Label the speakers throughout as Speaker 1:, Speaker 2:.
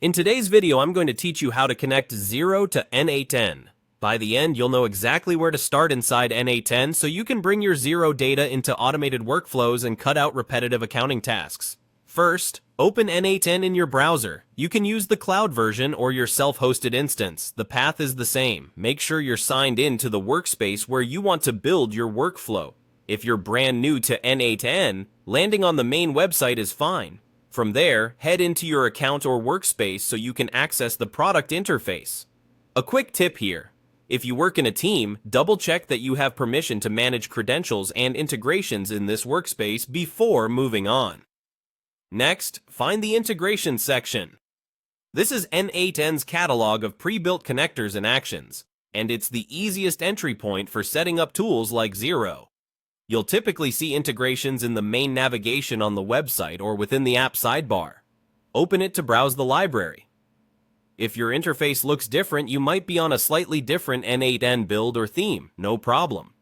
Speaker 1: In today's video, I'm going to teach you how to connect Xero to n8n. By the end, you'll know exactly where to start inside n8n so you can bring your Xero data into automated workflows and cut out repetitive accounting tasks. First, open n8n in your browser. You can use the cloud version or your self-hosted instance. The path is the same. Make sure you're signed in to the workspace where you want to build your workflow. If you're brand new to n8n, landing on the main website is fine. From there, head into your account or workspace so you can access the product interface. A quick tip here. If you work in a team, double-check that you have permission to manage credentials and integrations in this workspace before moving on. Next, find the integration section. This is n8n's catalog of pre-built connectors and actions, and it's the easiest entry point for setting up tools like Xero. You'll typically see integrations in the main navigation on the website or within the app sidebar. Open it to browse the library. If your interface looks different, you might be on a slightly different n8n build or theme, no problem.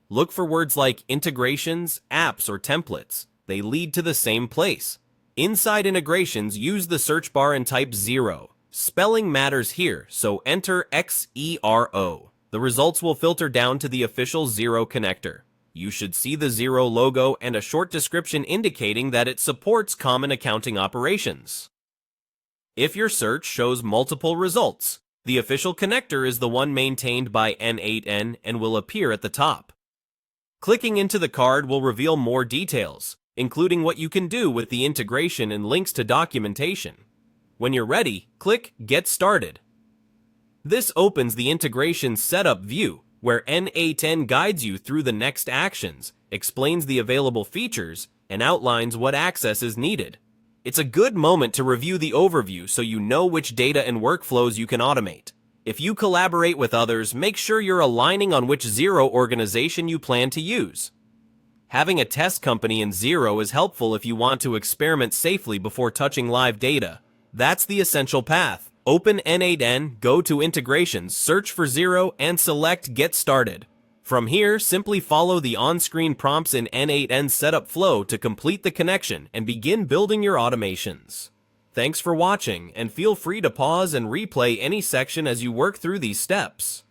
Speaker 1: Look for words like integrations, apps, or templates. They lead to the same place. Inside integrations, use the search bar and type Xero. Spelling matters here, so enter Xero. The results will filter down to the official Xero connector. You should see the Xero logo and a short description indicating that it supports common accounting operations. If your search shows multiple results, the official connector is the one maintained by n8n and will appear at the top. Clicking into the card will reveal more details, including what you can do with the integration and links to documentation. When you're ready, click Get Started. This opens the integration setup view, where n8n guides you through the next actions, explains the available features, and outlines what access is needed. It's a good moment to review the overview so you know which data and workflows you can automate. If you collaborate with others, make sure you're aligning on which Xero organization you plan to use. Having a test company in Xero is helpful if you want to experiment safely before touching live data. That's the essential path. Open n8n, go to Integrations, search for Xero, and select Get Started. From here, simply follow the on-screen prompts in n8n setup flow to complete the connection and begin building your automations. Thanks for watching, and feel free to pause and replay any section as you work through these steps.